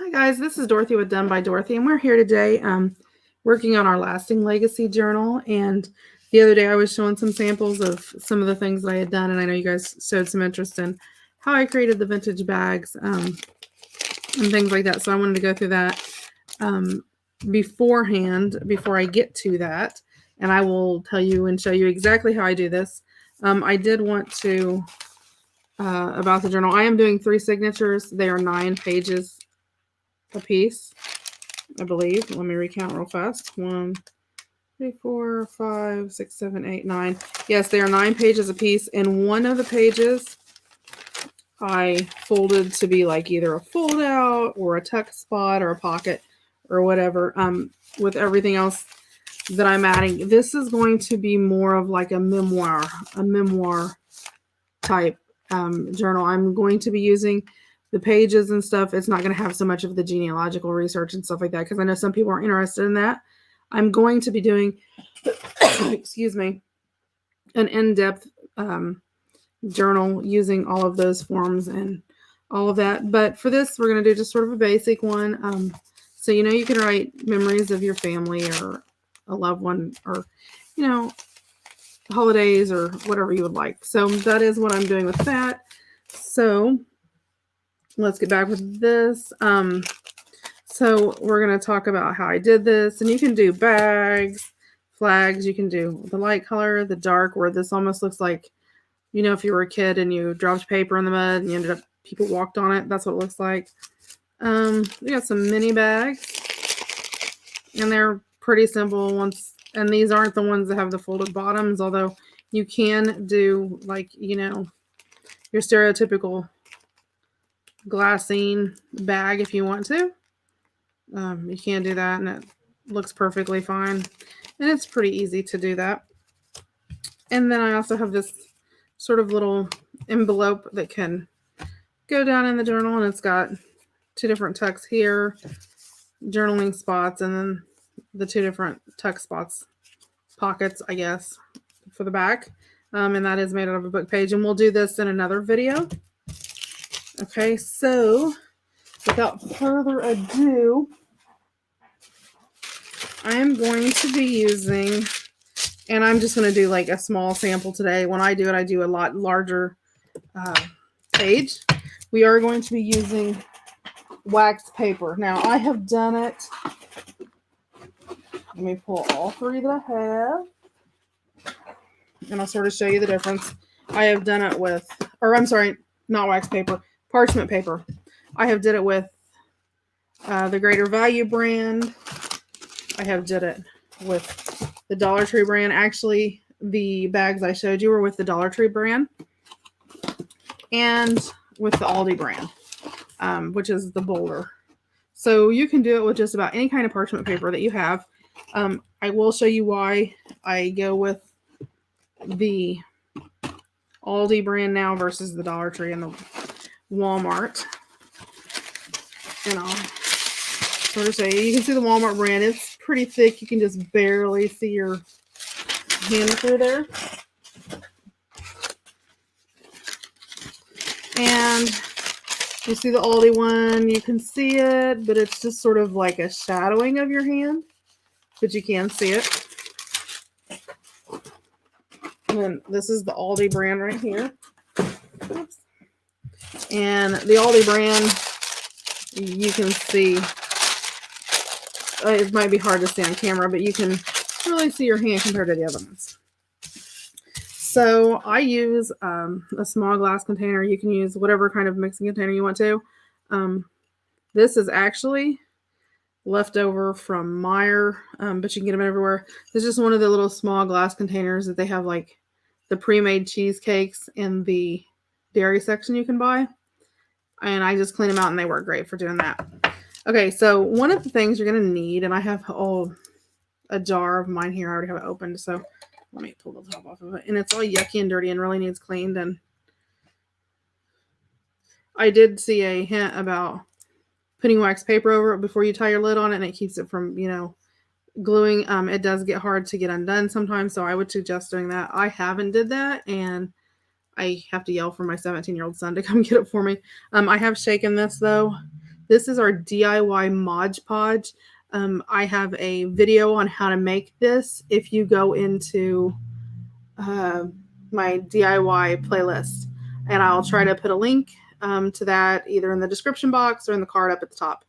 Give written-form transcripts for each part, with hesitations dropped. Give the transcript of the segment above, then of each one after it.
Hi guys, this is Dorothy with Done by Dorothy, and we're here today working on our Lasting Legacy journal. And the other day I was showing some samples of some of the things that I had done, and I know you guys showed some interest in how I created the vintage bags and things like that. So I wanted to go through that beforehand, before I get to that, and I will tell you and show you exactly how I do this. I did want to, about the journal, I am doing 3 signatures. They are 9 pages a piece, I believe. Let me recount real fast. 1, 3, 4, 5, 6, 7, 8, 9. Yes, they are 9 pages a piece, and one of the pages I folded to be like either a fold out or a tuck spot or a pocket or whatever. With everything else that I'm adding, this is going to be more of like a memoir type journal. I'm going to be using the pages and stuff. It's not going to have so much of the genealogical research and stuff like that, because I know some people are interested in that. I'm going to be doing, excuse me, an in-depth journal using all of those forms and all of that. But for this, we're going to do just sort of a basic one. So, you can write memories of your family or a loved one, or, holidays or whatever you would like. So that is what I'm doing with that. So let's get back with this. So we're going to talk about how I did this, and you can do bags, flags. You can do the light color, the dark, where this almost looks like, if you were a kid and you dropped paper in the mud and you ended up, people walked on it. That's what it looks like. We got some mini bags, and they're pretty simple ones. And these aren't the ones that have the folded bottoms, although you can do like, your stereotypical glassine bag if you want to. You can do that, and it looks perfectly fine. And it's pretty easy to do that. And then I also have this sort of little envelope that can go down in the journal, and it's got 2 different tucks here, journaling spots, and then the 2 different tuck spots, pockets, I guess, for the back. And that is made out of a book page, and we'll do this in another video. Okay, so without further ado, I am going to be using, and I'm just going to do like a small sample today. When I do it, I do a lot larger page. We are going to be using wax paper. Now, I have done it. Let me pull all 3 that I have, and I'll sort of show you the difference. I have done it with, or I'm sorry, not wax paper, parchment paper. I have did it with the Greater Value brand. I have did it with the Dollar Tree brand. Actually, the bags I showed you were with the Dollar Tree brand and with the Aldi brand, which is the bolder. So you can do it with just about any kind of parchment paper that you have. I will show you why I go with the Aldi brand now versus the Dollar Tree and the Walmart. And I'll sort of say, you can see the Walmart brand. It's pretty thick. You can just barely see your hand through there. And you see the Aldi one, you can see it, but it's just sort of like a shadowing of your hand, but you can see it. And then this is the Aldi brand right here. Oops. And the Aldi brand, you can see, it might be hard to see on camera, but you can really see your hand compared to the other ones. So I use a small glass container. You can use whatever kind of mixing container you want to. This is actually leftover from Meijer, but you can get them everywhere. This is just one of the little small glass containers that they have, like the pre-made cheesecakes in the dairy section you can buy. And I just clean them out, and they work great for doing that. Okay, so one of the things you're going to need, and I have a jar of mine here. I already have it opened, so let me pull the top off of it. And it's all yucky and dirty and really needs cleaned. And I did see a hint about putting wax paper over it before you tie your lid on it, and it keeps it from, gluing. It does get hard to get undone sometimes, so I would suggest doing that. I haven't did that, and I have to yell for my 17-year-old son to come get it for me. I have shaken this, though. This is our DIY Mod Podge. I have a video on how to make this if you go into my DIY playlist. And I'll try to put a link to that either in the description box or in the card up at the top.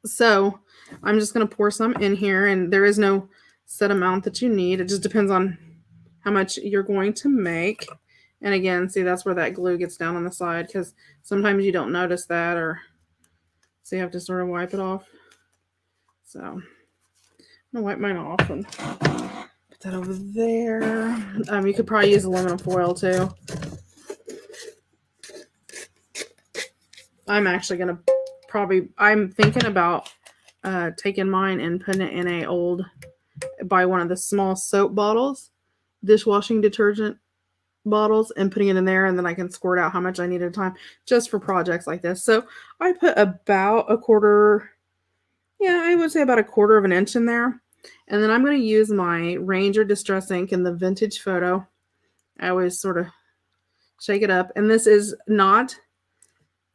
So I'm just going to pour some in here, and there is no set amount that you need. It just depends on how much you're going to make. And again, see, that's where that glue gets down on the side, because sometimes you don't notice that, or so you have to sort of wipe it off. So I'm gonna wipe mine off and put that over there. You could probably use aluminum foil too. I'm actually gonna I'm thinking about taking mine and putting it in buy one of the small soap bottles, dishwashing detergent bottles, and putting it in there, and then I can squirt out how much I need at a time just for projects like this. So I put about I would say about 1/4 of an inch in there. And then I'm going to use my Ranger Distress ink in the Vintage Photo. I always sort of shake it up. And this is not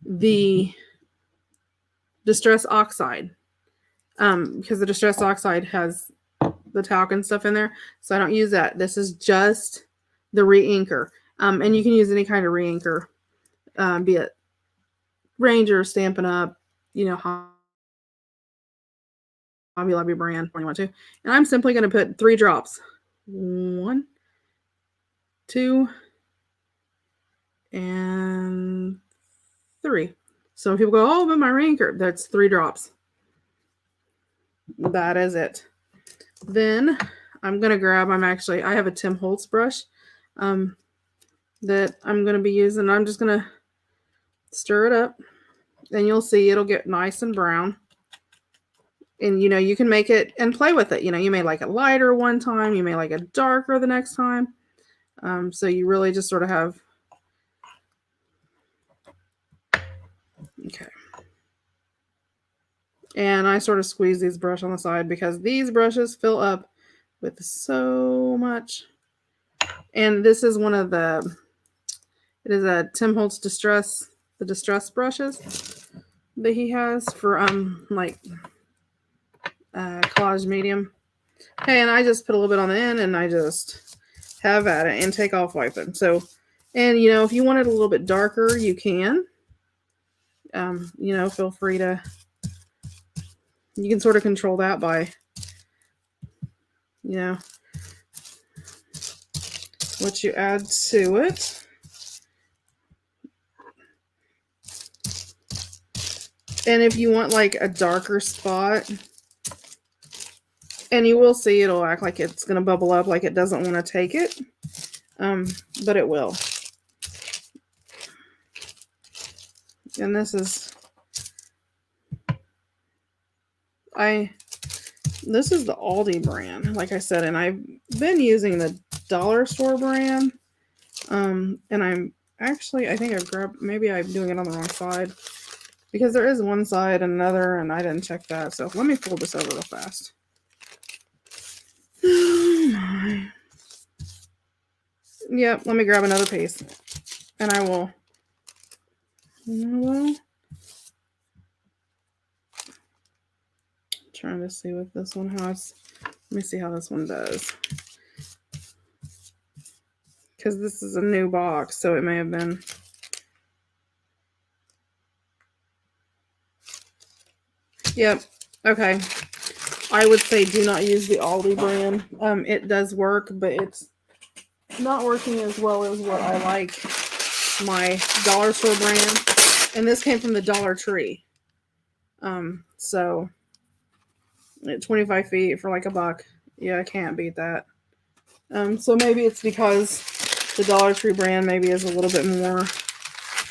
the Distress Oxide, because the Distress Oxide has the talc and stuff in there. So I don't use that. This is just the re-inker. And you can use any kind of re-inker, be it Ranger, Stampin' Up, Hobby Lobby brand, when you want to. And I'm simply going to put 3 drops. 1, 2, and 3. So when people go, oh, but my re-inker, that's 3 drops. That is it. Then I'm going to grab, I have a Tim Holtz brush that I'm going to be using. I'm just going to stir it up, and you'll see it'll get nice and brown. And, you can make it and play with it. You may like it lighter one time. You may like it darker the next time. So you really just sort of have. Okay. And I sort of squeeze these brushes on the side because these brushes fill up with so much. And this is it is a Tim Holtz Distress brushes that he has for collage medium. Okay, and I just put a little bit on the end, and I just have at it and take off wiping. So, and if you want it a little bit darker, you can. Feel free to. You can sort of control that by, what you add to it. And if you want like a darker spot, and you will see it'll act like it's going to bubble up, like it doesn't want to take it, but it will. And this is the Aldi brand, like I said, and I've been using the dollar store brand. And I think I've grabbed, maybe I'm doing it on the wrong side, because there is one side and another, and I didn't check that. So let me fold this over real fast. Oh my. Yep, let me grab another piece, and I will. Trying to see with this one how it's. Let me see how this one does, because this is a new box, so it may have been. Yep. Okay. I would say do not use the Aldi brand. It does work, but it's not working as well as what I like my dollar store brand. And this came from the Dollar Tree. So 25 feet for like $1. Yeah, I can't beat that. So maybe it's because the Dollar Tree brand maybe is a little bit more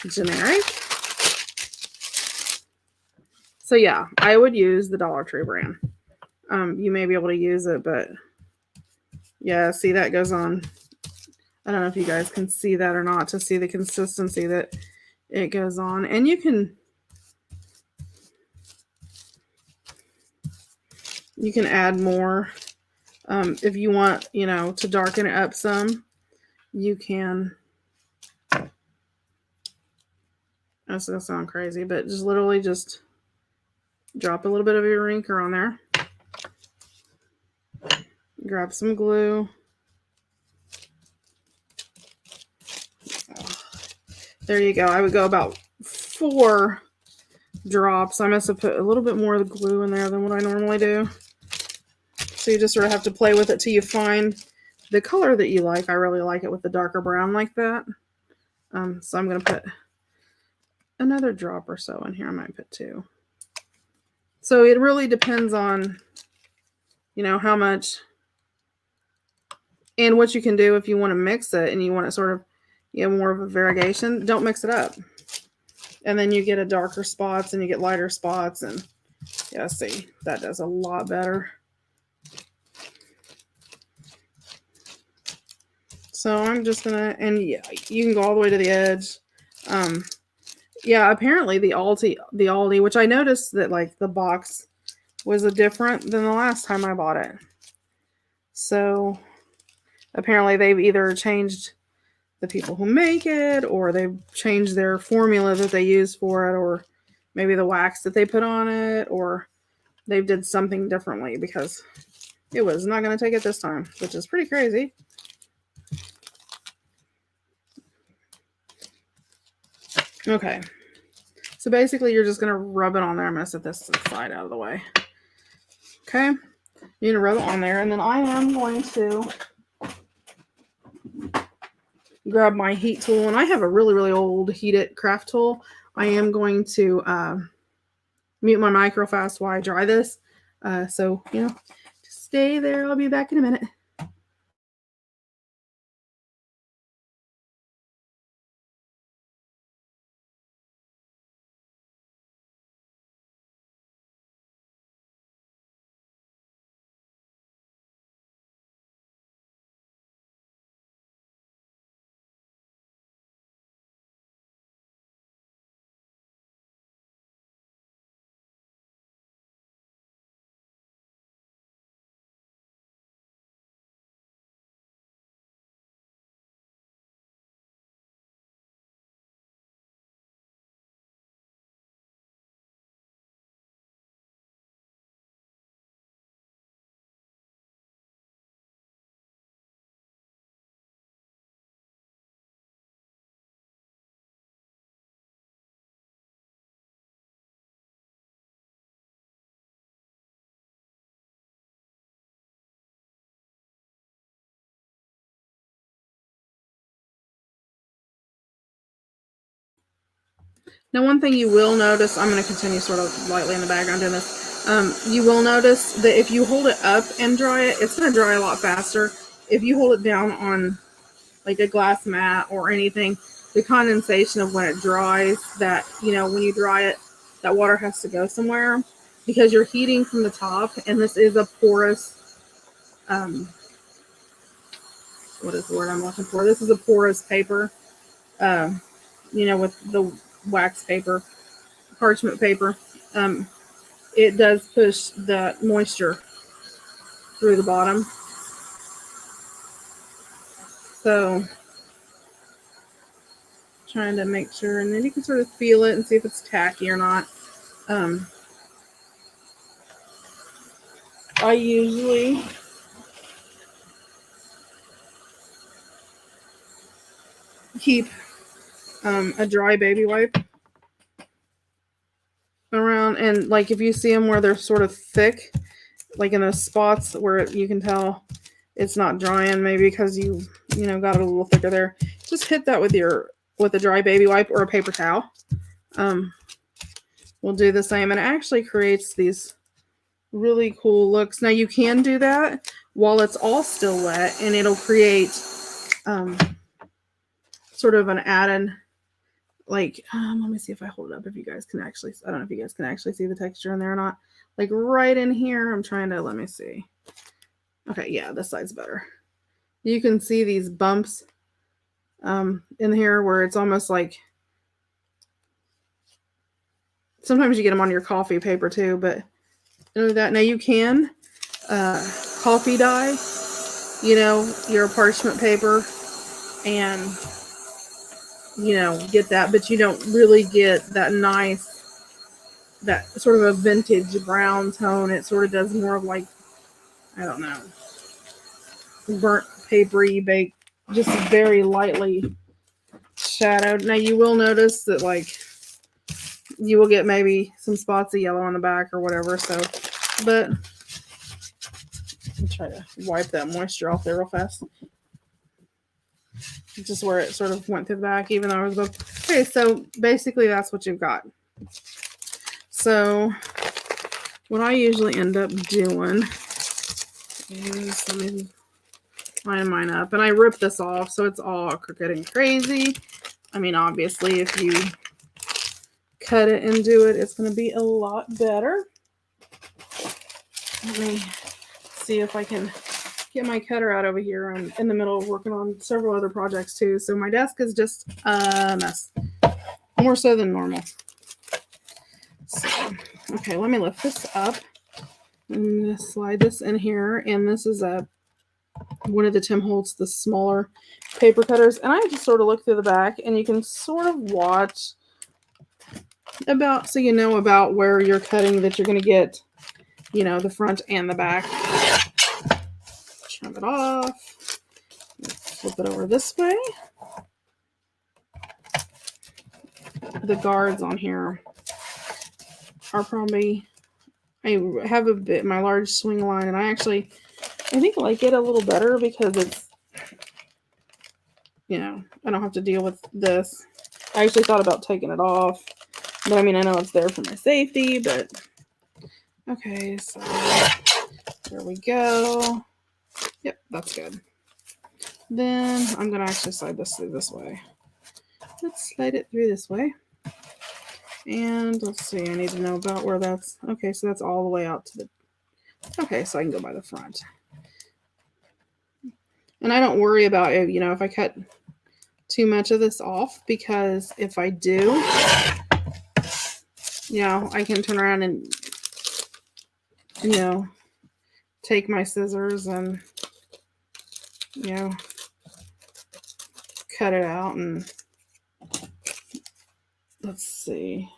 generic. So yeah, I would use the Dollar Tree brand. You may be able to use it, but yeah, see, that goes on. I don't know if you guys can see that or not, to see the consistency that it goes on. And you can add more if you want, to darken it up some. You can That's gonna sound crazy, but just literally just drop a little bit of your inker on there. Grab some glue. There you go. I would go about 4 drops. I must have put a little bit more of the glue in there than what I normally do. So you just sort of have to play with it till you find the color that you like. I really like it with the darker brown like that. So I'm going to put another drop or so in here. I might put 2. So it really depends on, you know, how much and what you can do if you want to mix it and you want it sort of, you know, more of a variegation. Don't mix it up. And then you get a darker spots and you get lighter spots. And yeah, see, that does a lot better. So I'm just gonna, and yeah, you can go all the way to the edge. Yeah, apparently the Aldi, which I noticed that like the box was different than the last time I bought it. So apparently they've either changed the people who make it, or they've changed their formula that they use for it, or maybe the wax that they put on it, or they did something differently because it was not going to take it this time, which is pretty crazy. Okay, so basically you're just going to rub it on there. I'm going to set this side out of the way. Okay, you're going to rub it on there, and then I am going to grab my heat tool, and I have a really, really old heated craft tool. I am going to mute my micro fast while I dry this. So, you know, just stay there. I'll be back in a minute. Now, one thing you will notice, I'm going to continue sort of lightly in the background doing this. You will notice that if you hold it up and dry it, it's going to dry a lot faster. If you hold it down on like a glass mat or anything, the condensation of when it dries, that, you know, when you dry it, that water has to go somewhere because you're heating from the top, and this is a porous, what is the word I'm looking for? This is a porous paper, you know, with the wax paper, parchment paper. It does push the moisture through the bottom. So trying to make sure, and then you can sort of feel it and see if it's tacky or not. I usually keep a dry baby wipe around, and like if you see them where they're sort of thick, like in those spots where you can tell it's not drying, maybe because you know got it a little thicker there, just hit that with a dry baby wipe or a paper towel. We'll do the same, and it actually creates these really cool looks. Now you can do that while it's all still wet, and it'll create sort of an added, like, let me see if I hold it up, if you guys can actually, I don't know if you guys can actually see the texture in there or not. Like right in here, I'm trying to, let me see. Okay, yeah, this side's better. You can see these bumps in here where it's almost like, sometimes you get them on your coffee paper too, but you know that. Now you can coffee dye, you know, your parchment paper, and get that, but you don't really get that that sort of a vintage brown tone. It sort of does more of like, I don't know, burnt papery baked, just very lightly shadowed. Now you will notice that like you will get maybe some spots of yellow on the back or whatever. So, but I'll try to wipe that moisture off there real fast. Just where it sort of went through the back, even though I was above. Okay, so basically that's what you've got. So what I usually end up doing is, let me line mine up, and I rip this off so it's all crooked and crazy. I mean, obviously, if you cut it and do it, it's going to be a lot better. Let me see if I can get my cutter out over here. I'm in the middle of working on several other projects too, so my desk is just a mess, more so than normal. So, okay, let me lift this up. I'm going to slide this in here, and this is one of the Tim Holtz, the smaller paper cutters, and I just sort of look through the back, and you can sort of watch about, so you know about where you're cutting, that you're going to get, the front and the back. Trim it off. Flip it over this way. The guards on here are probably, I have my large swing line, and I think I like it a little better because it's, I don't have to deal with this. I actually thought about taking it off, but I mean, I know it's there for my safety, but okay, so there we go. Yep, that's good. Then I'm going to actually slide this through this way. Let's slide it through this way. And let's see, I need to know about where that's, okay, so that's all the way out to the, okay, so I can go by the front. And I don't worry about it, if I cut too much of this off, because if I do, I can turn around and, take my scissors and, cut it out. And let's see.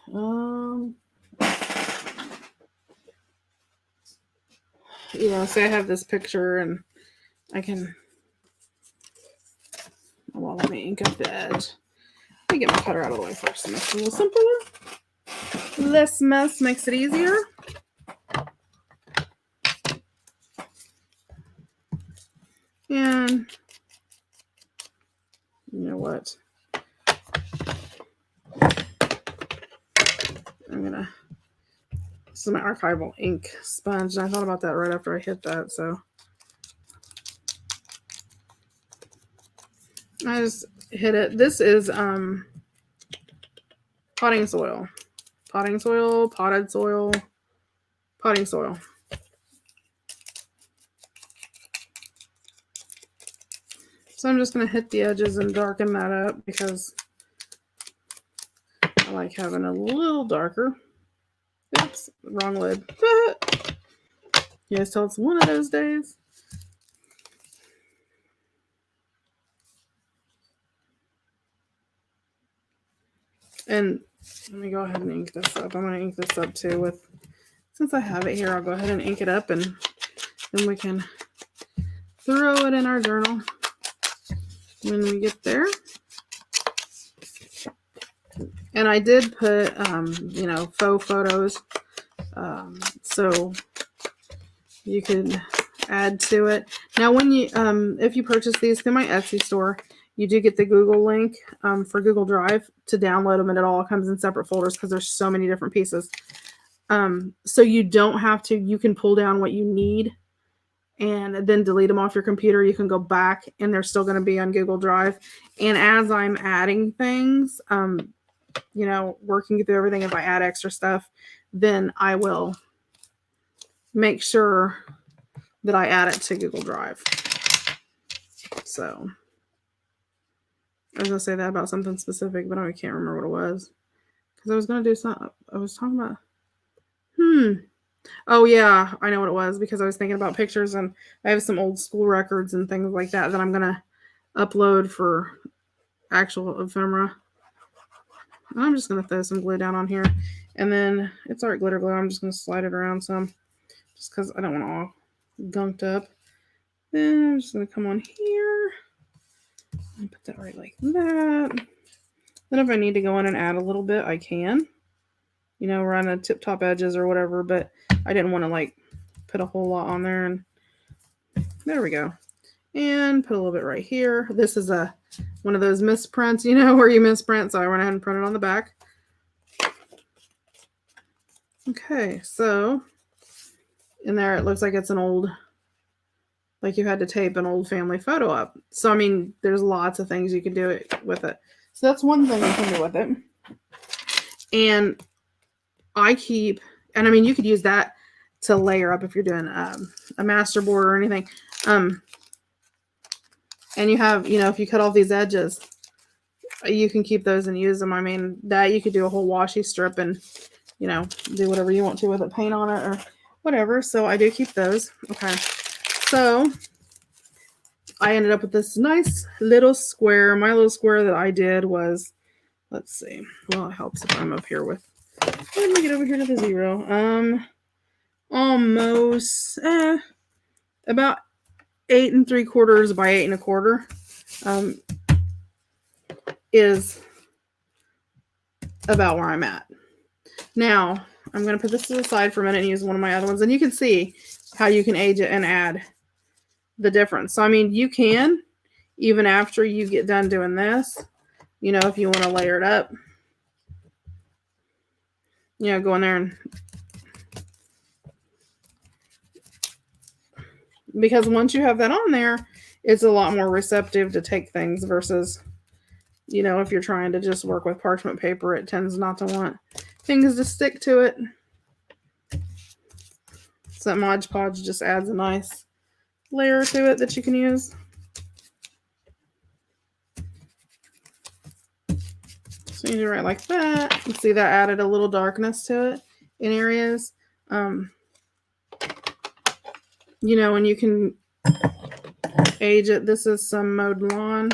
Say I have this picture and I can, well, let me ink up the edge. Let me get my cutter out of the way first to make it a little simpler. Less mess makes it easier. And you know what? This is my archival ink sponge, and I thought about that right after I hit that, so I just hit it. This is potting soil. Potting soil, potted soil, potting soil. So I'm just going to hit the edges and darken that up because I like having a little darker. Oops, wrong lid. You guys tell it's one of those days. And let me go ahead and ink this up. I'm going to ink this up too since I have it here, I'll go ahead and ink it up, and then we can throw it in our journal when we get there. And I did put, faux photos, so you can add to it. Now, when you, if you purchase these through my Etsy store, you do get the Google link for Google Drive to download them, and it all comes in separate folders because there's so many different pieces. So you don't have to, you can pull down what you need and then delete them off your computer. You can go back and they're still going to be on Google Drive. And as I'm adding things, working through everything, if I add extra stuff, then I will make sure that I add it to Google Drive. So I was going to say that about something specific, but I can't remember what it was. Because I was going to do something. I was talking about, oh yeah, I know what it was, because I was thinking about pictures, and I have some old school records and things like that I'm going to upload for actual ephemera. And I'm just going to throw some glue down on here. And then it's art glitter glue. I'm just going to slide it around some just because I don't want it all gunked up. Then I'm just going to come on here and put that right like that. Then if I need to go in and add a little bit, I can. You know, around the tip top edges or whatever. But I didn't want to like put a whole lot on there. And there we go. And put a little bit right here. This is one of those misprints, you know, where you misprint. So I went ahead and printed on the back. Okay, so in there it looks like it's an old, like you had to tape an old family photo up. So, I mean, there's lots of things you can do with it. So that's one thing you can do with it. And I keep, and I mean, you could use that to layer up if you're doing a master board or anything. And you have, you know, if you cut off these edges, you can keep those and use them. I mean, that you could do a whole washi strip and, you know, do whatever you want to with it, paint on it or whatever. So I do keep those. Okay. So I ended up with this nice little square. My little square that I did was, let's see. Well, it helps if I'm up here with, let me get over here to the 0. Almost, about 8 3/4 by 8 1/4. Is about where I'm at. Now, I'm going to put this to the side for a minute and use one of my other ones. And you can see how you can age it and add the difference. So, I mean, you can, even after you get done doing this, you know, if you want to layer it up, you know, go in there and, because once you have that on there, it's a lot more receptive to take things versus, you know, if you're trying to just work with parchment paper, it tends not to want things to stick to it. So that Mod Podge just adds a nice layer to it that you can use. So you do it like that. You see that added a little darkness to it in areas. You know, and you can age it. This is some mowed lawn.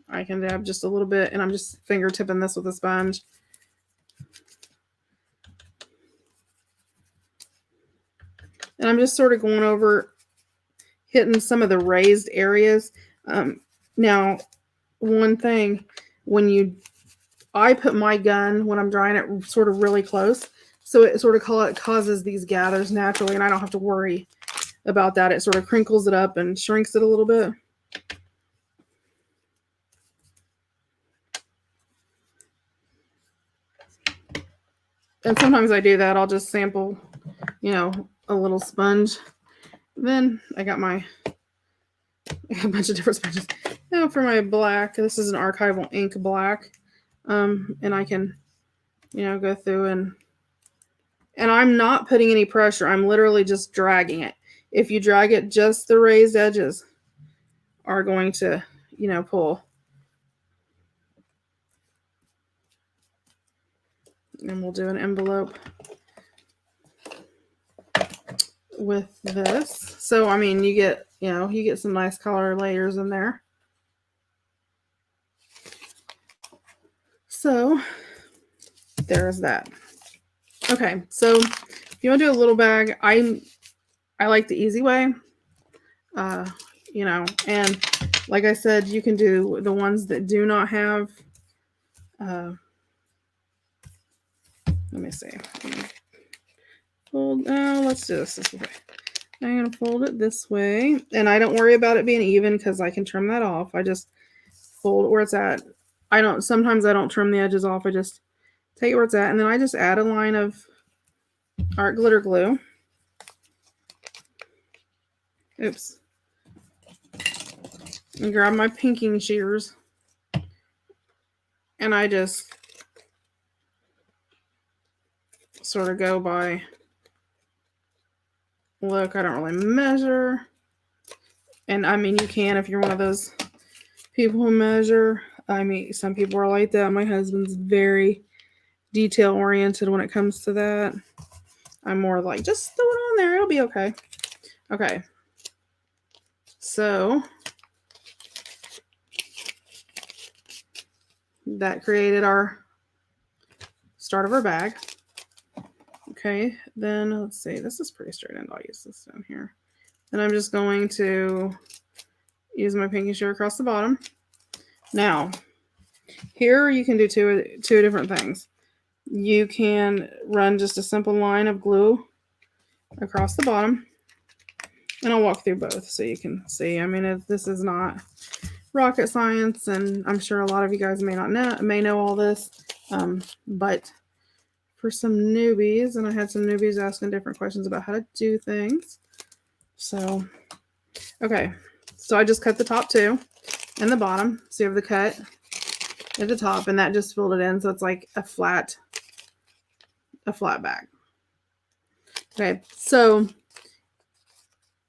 I can dab just a little bit, and I'm just fingertipping this with a sponge. And I'm just sort of going over, hitting some of the raised areas. Now, one thing, I put my gun, when I'm drying it, sort of really close. So it sort of causes these gathers naturally, and I don't have to worry about that. It sort of crinkles it up and shrinks it a little bit. And sometimes I do that. I'll just sample, you know, a little sponge. Then I got a bunch of different sponges. Now for my black, this is an archival ink black. And I can, you know, go through and I'm not putting any pressure. I'm literally just dragging it. If you drag it, just the raised edges are going to, you know, pull. And we'll do an envelope with this. So, I mean, you get some nice color layers in there. So, there's that. Okay, so if you want to do a little bag, I like the easy way. You know, and like I said, you can do the ones that do not have, let me see. Let's do this way. I'm going to fold it this way, and I don't worry about it being even because I can trim that off. I just fold it where it's at. Sometimes I don't trim the edges off. I just take it where it's at, and then I just add a line of art glitter glue. Oops. And grab my pinking shears, and I just sort of go by, look, I don't really measure. And I mean, you can if you're one of those people who measure. I mean, some people are like that. My husband's very detail oriented when it comes to that. I'm more like, just throw it on there. It'll be okay. Okay. So that created our start of our bag. Okay, then let's see, this is pretty straight end. I'll use this down here. And I'm just going to use my pinky shear across the bottom. Now, here you can do two different things. You can run just a simple line of glue across the bottom, and I'll walk through both so you can see. I mean, this is not rocket science, and I'm sure a lot of you guys may know all this, but for some newbies, and I had some newbies asking different questions about how to do things. So, okay, so I just cut the top two and the bottom, so you have the cut at the top, and that just filled it in, so it's like a flat bag. Okay, so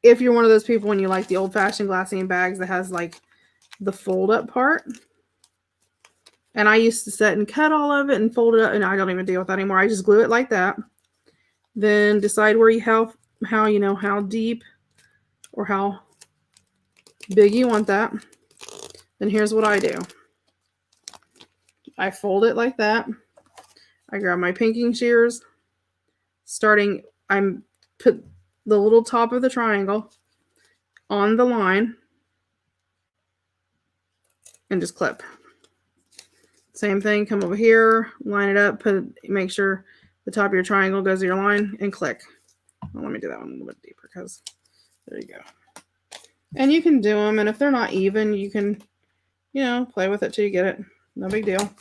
if you're one of those people when you like the old-fashioned glassine bags that has like the fold-up part, and I used to sit and cut all of it and fold it up, and I don't even deal with that anymore. I just glue it like that. Then decide where you how deep or how big you want that. Then here's what I do. I fold it like that. I grab my pinking shears. I'm put the little top of the triangle on the line and just clip. Same thing, come over here, line it up, make sure the top of your triangle goes to your line, and click. Well, let me do that one a little bit deeper because there you go. And you can do them, and if they're not even, you can, play with it till you get it. No big deal.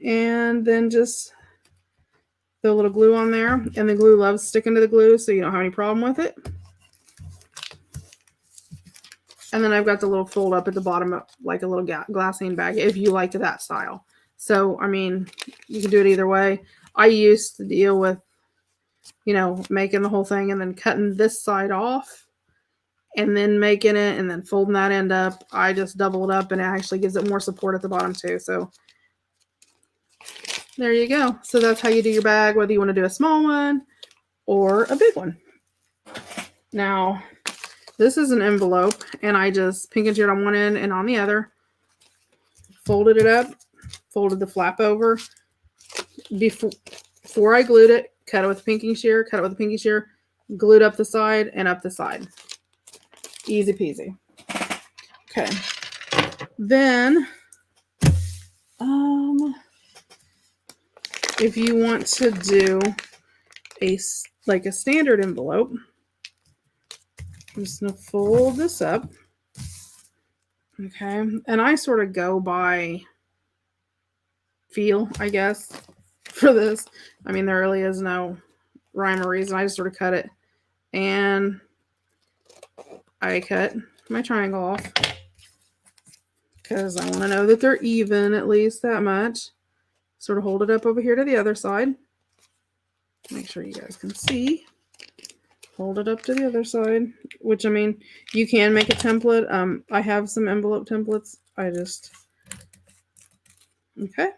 And then just throw a little glue on there, and the glue loves sticking to the glue, so you don't have any problem with it. And then I've got the little fold up at the bottom, of, like a little glassine bag, if you like that style. So, I mean, you can do it either way. I used to deal with, making the whole thing and then cutting this side off and then making it and then folding that end up. I just double it up, and it actually gives it more support at the bottom too. So there you go. So that's how you do your bag, whether you want to do a small one or a big one. Now, this is an envelope, and I just pink and sheared on one end and on the other. Folded it up, folded the flap over. Before I glued it, cut it with a pinking shear, glued up the side and up the side. Easy peasy. Okay. Then, if you want to do a standard envelope, I'm just going to fold this up. Okay. And I sort of go by feel, I guess, for this. I mean, there really is no rhyme or reason. I just sort of cut it. And I cut my triangle off because I want to know that they're even, at least that much. Sort of hold it up over here to the other side. Make sure you guys can see. Hold it up to the other side, which, I mean, you can make a template. I have some envelope templates. Okay.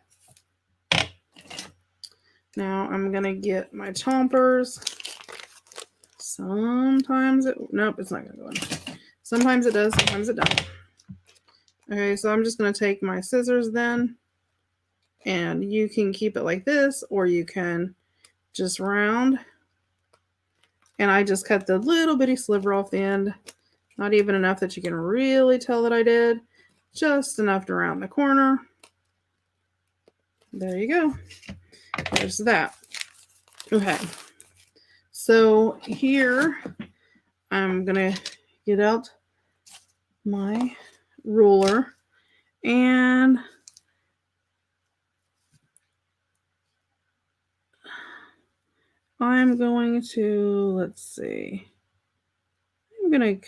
Now I'm going to get my chompers. Sometimes nope, it's not going to go in. Sometimes it does, sometimes it doesn't. Okay, so I'm just going to take my scissors then, and you can keep it like this, or you can just round. And I just cut the little bitty sliver off the end. Not even enough that you can really tell that I did. Just enough to round the corner. There you go. There's that. Okay. So here, I'm going to get out my ruler. And I'm going to, let's see. Let me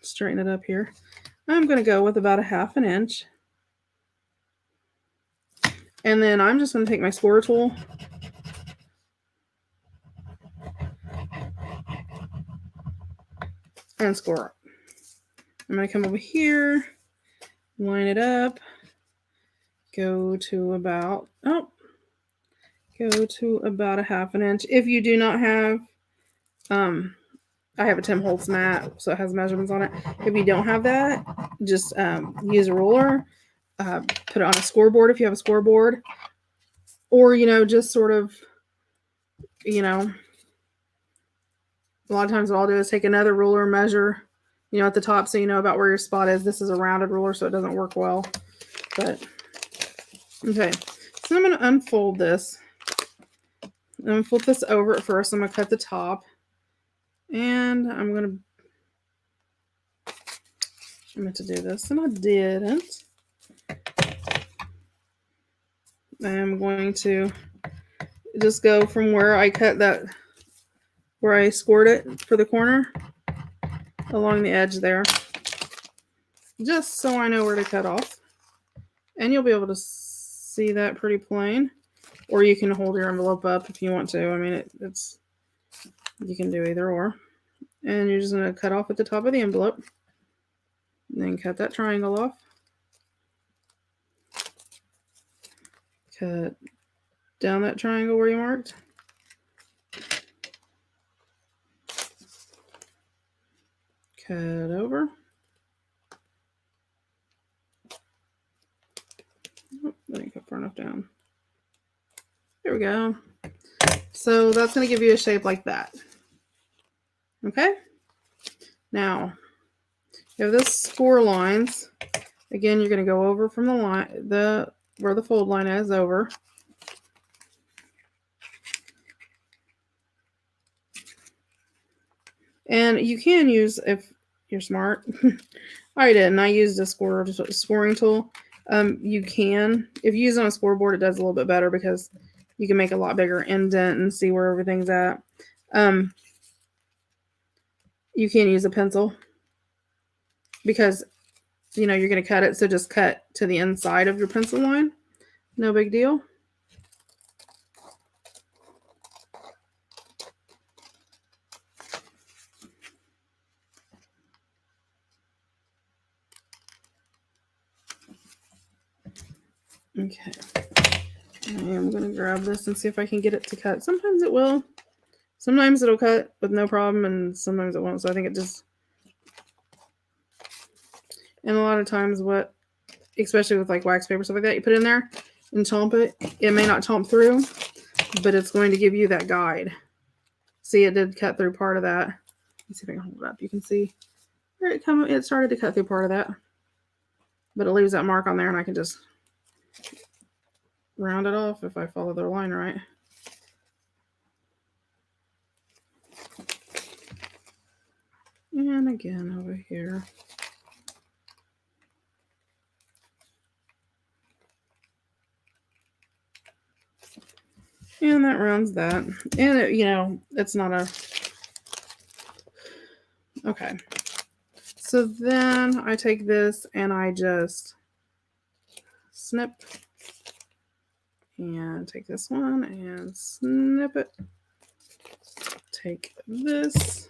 straighten it up here. I'm going to go with about a 1/2 inch. And then I'm just going to take my score tool and score up. I'm going to come over here, line it up, go to about a 1/2 inch. If you do not have a I have a Tim Holtz mat, so it has measurements on it. If you don't have that, just use a ruler, put it on a scoreboard if you have a scoreboard, or, just sort of, a lot of times what I'll do is take another ruler, measure, at the top so you know about where your spot is. This is a rounded ruler, so it doesn't work well. But, okay. So I'm going to unfold this. I'm going to flip this over at first. I'm going to cut the top. And I meant to do this, and I didn't. I'm going to just go from where I cut that, where I scored it for the corner, along the edge there, just so I know where to cut off. And you'll be able to see that pretty plain, or you can hold your envelope up if you want to. I mean, it's you can do either or. And you're just going to cut off at the top of the envelope, and then cut that triangle off. Cut down that triangle where you marked. Cut over. Oh, I didn't cut far enough down. There we go. So that's going to give you a shape like that. Okay? Now, you have this 4 lines. Again, you're going to go over from the line, where the fold line is, over. And you can use, if you're smart, I didn't. I used a scoring tool. You can, if you use it on a scoreboard, it does a little bit better because you can make a lot bigger indent and see where everything's at. You can use a pencil because, you're going to cut it. So just cut to the inside of your pencil line. No big deal. Okay. I am going to grab this and see if I can get it to cut. Sometimes it will. Sometimes it'll cut with no problem, and sometimes it won't. So I think it just... And a lot of times especially with like wax paper, stuff like that, you put in there and chomp it. It may not chomp through, but it's going to give you that guide. See, it did cut through part of that. Let's see if I can hold it up. You can see where it started to cut through part of that. But it leaves that mark on there, and I can just round it off if I follow the line right. And again over here. And that rounds that. And it's not a... Okay. So then I take this and I just snip. And take this one and snip it. Take this.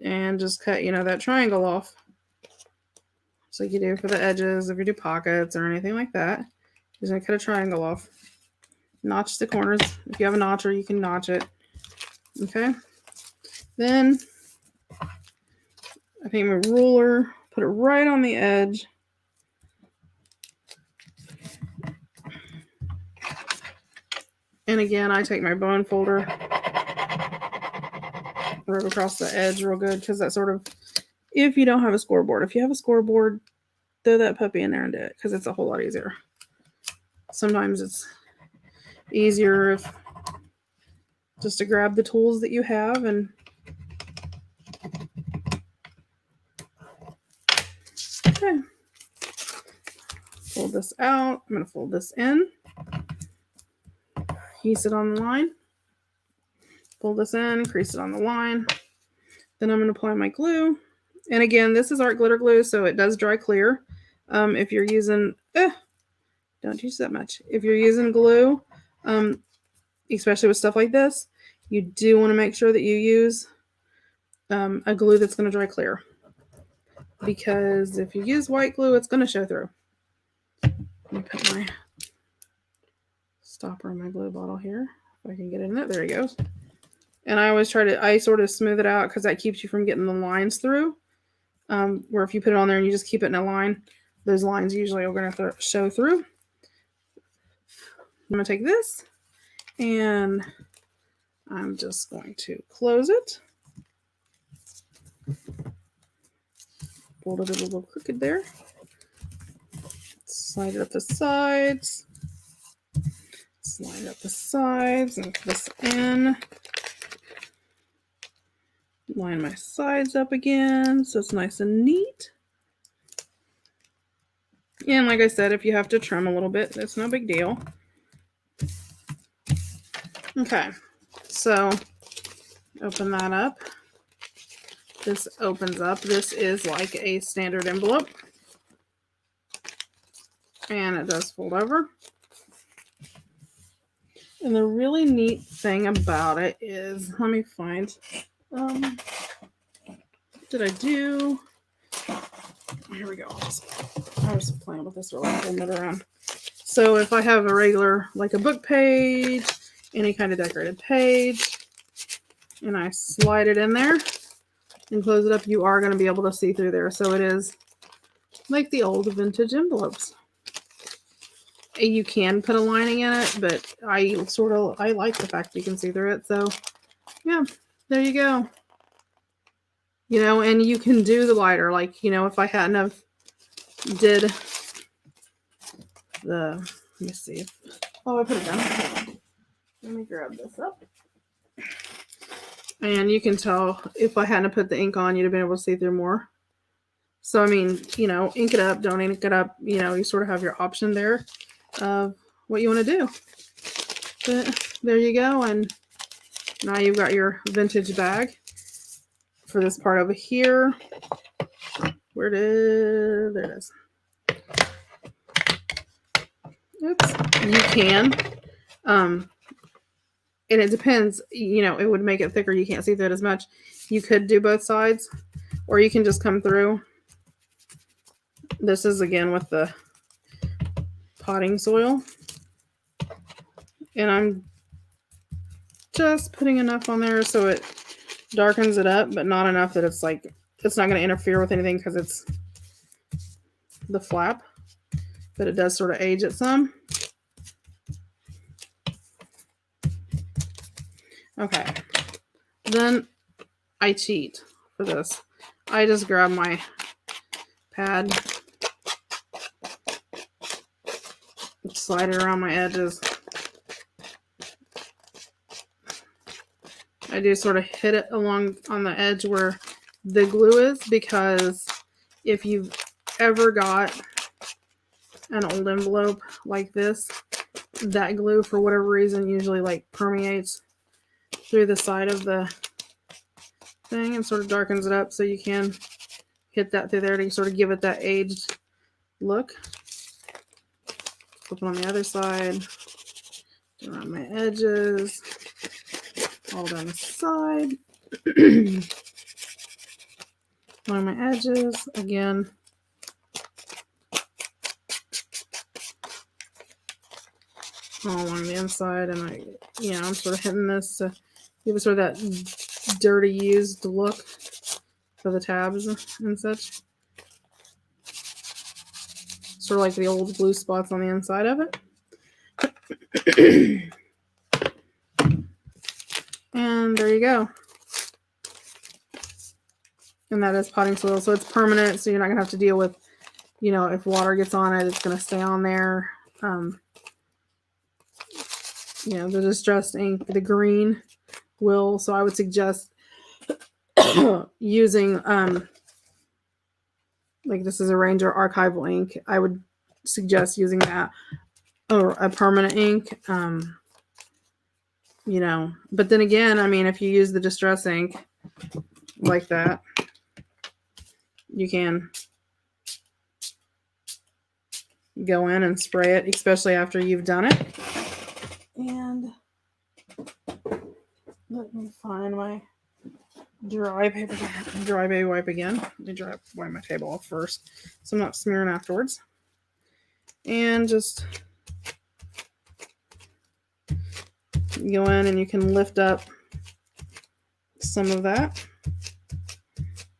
And just cut, that triangle off. Just like you do for the edges, if you do pockets or anything like that. You're just going to cut a triangle off. Notch the corners. If you have a notcher, you can notch it. Okay. Then I take my ruler, put it right on the edge. And again, I take my bone folder, rub across the edge real good, because that sort of, if you don't have a scoreboard. If you have a scoreboard, throw that puppy in there and do it, because it's a whole lot easier. Sometimes it's easier just to grab the tools that you have and okay. Fold this out. I'm going to fold this in. Crease it on the line. Fold this in, crease it on the line. Then I'm going to apply my glue. And again, this is art glitter glue, so it does dry clear. If you're using, don't use that much. If you're using glue, especially with stuff like this, you do want to make sure that you use a glue that's going to dry clear. Because if you use white glue, it's going to show through. Let me put my stopper in my glue bottle here. If I can get it in there. There he goes. And I sort of smooth it out because that keeps you from getting the lines through. Where if you put it on there and you just keep it in a line, those lines usually are going to show through. I'm going to take this and I'm just going to close it. Fold it a little crooked there. Slide it up the sides. Slide up the sides and put this in. Line my sides up again so it's nice and neat. And like I said, if you have to trim a little bit, that's no big deal. Okay, so open that up. This opens up. This is like a standard envelope. And it does fold over. And the really neat thing about it is, let me find, what did I do? Here we go. I was playing with this really, holding it around. So if I have a regular, like a book page, any kind of decorated page, and I slide it in there and close it up, you are going to be able to see through there. So it is like the old vintage envelopes. You can put a lining in it, but I like the fact that you can see through it. So yeah, there you go. You know, and you can do the lighter. Like, you know, if I hadn't have did the, let me see. Oh, I put it down. Let me grab this up. And you can tell if I hadn't put the ink on, you'd have been able to see through more. So, I mean, you know, ink it up, don't ink it up. You know, you sort of have your option there of what you want to do. But there you go. And now you've got your vintage bag for this part over here. Where did, there it is. Oops. You can. And it depends, you know, it would make it thicker. You can't see through it as much. You could do both sides, or you can just come through. This is again with the potting soil. And I'm just putting enough on there so it darkens it up, but not enough that it's like, it's not going to interfere with anything because it's the flap. But it does sort of age it some. Okay. Then I cheat for this. I just grab my pad, slide it around my edges. I do sort of hit it along on the edge where the glue is, because if you've ever got an old envelope like this, that glue for whatever reason usually like permeates through the side of the thing and sort of darkens it up, so you can hit that through there to sort of give it that aged look. Flip it on the other side, around my edges, all down the side, on my edges again. All along the inside, and I'm sort of hitting this to give it sort of that dirty used look for the tabs and such. Sort of like the old glue spots on the inside of it. And there you go. And that is potting soil, so it's permanent, so you're not going to have to deal with, you know, if water gets on it, it's going to stay on there. You know, the distressed ink, the green will, so I would suggest using, like this is a Ranger archival ink. I would suggest using that, or a permanent ink, you know. But then again, I mean, if you use the distress ink like that, you can go in and spray it, especially after you've done it. And let me find my dry paper, dry baby wipe again. Let me wipe my table off first, so I'm not smearing afterwards. And just go in, and you can lift up some of that.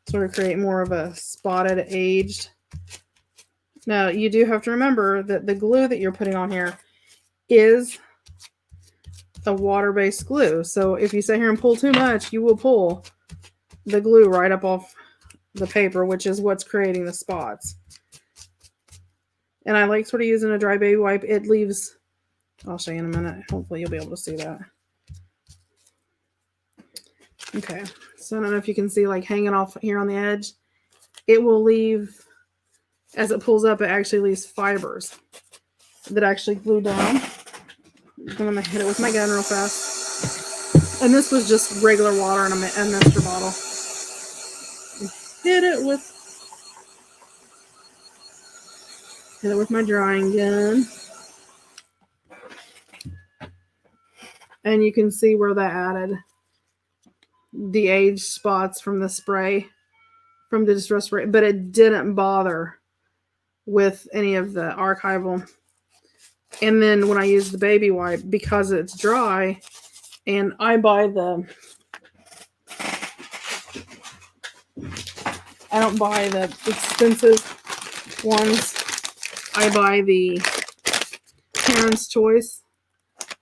Sort of create more of a spotted, aged. Now, you do have to remember that the glue that you're putting on here is a water-based glue. So if you sit here and pull too much, you will pull the glue right up off the paper, which is what's creating the spots. And I like sort of using a dry baby wipe. It leaves, I'll show you in a minute. Hopefully you'll be able to see that. Okay, so I don't know if you can see like hanging off here on the edge. It will leave, as it pulls up, it actually leaves fibers that actually glue down. I'm going to hit it with my gun real fast. And this was just regular water in a Mister bottle. Hit it with my drying gun. And you can see where that added the age spots from the spray, from the distress spray, but it didn't bother with any of the archival. And then when I use the baby wipe, because it's dry, and I buy I don't buy the expensive ones. I buy the Parents' Choice,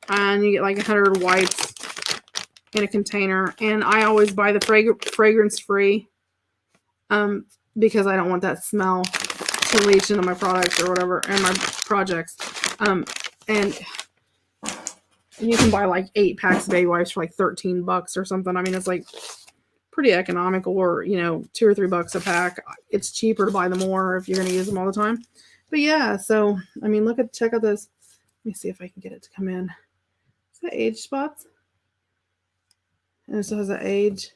and you get like 100 wipes in a container. And I always buy the fragrance-free because I don't want that smell to leach into my products or whatever, and my projects. And you can buy like 8 packs of baby wipes for like $13 or something. I mean, it's like pretty economical, or, you know, $2 or $3 a pack. It's cheaper to buy them more if you're going to use them all the time. But yeah, so, I mean, check out this. Let me see if I can get it to come in. Is that age spots? And it still has an age.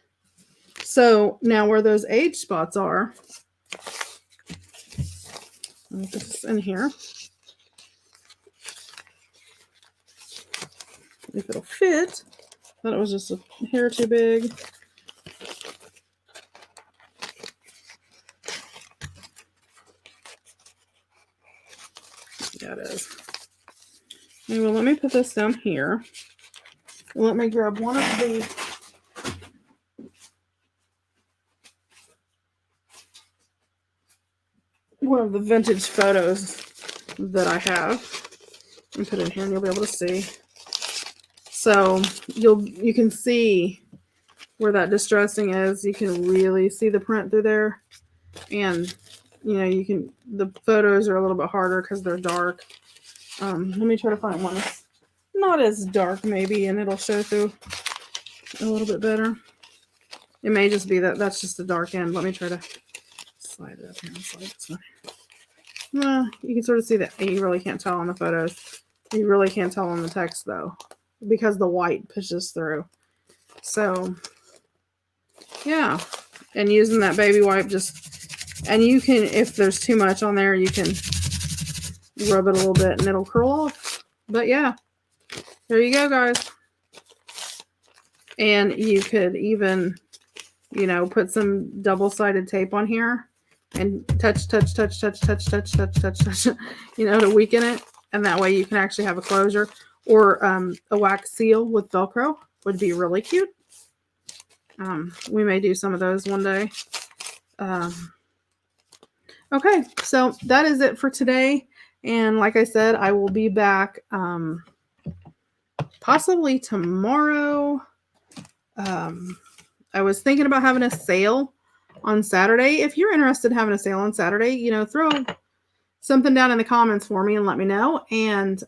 So now where those age spots are, let me put this in here. If it'll fit. Thought it was just a hair too big. Yeah, it is. Anyway, let me put this down here. And let me grab one of the vintage photos that I have and put it in here, and you'll be able to see. So you can see where that distressing is. You can really see the print through there, and you know, the photos are a little bit harder because they're dark. Let me try to find one that's not as dark maybe, and it'll show through a little bit better. It may just be that's just the dark end. Let me try to slide it up here and slide this one. Well, you can sort of see that you really can't tell on the photos. You really can't tell on the text though, because the white pushes through. So yeah, and using that baby wipe, and you can, if there's too much on there, you can rub it a little bit and it'll curl off. But yeah, there you go, guys. And you could even, you know, put some double-sided tape on here and touch, you know, to weaken it. And that way you can actually have a closure. Or a wax seal with Velcro would be really cute. We may do some of those one day. Okay, so that is it for today. And like I said, I will be back possibly tomorrow. I was thinking about having a sale on Saturday. If you're interested in having a sale on Saturday, you know, throw something down in the comments for me and let me know. And,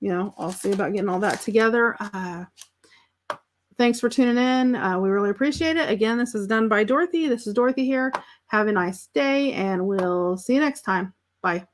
you know, I'll see about getting all that together. Thanks for tuning in. We really appreciate it. Again, this is Done by Dorothy. This is Dorothy here. Have a nice day, and we'll see you next time. Bye.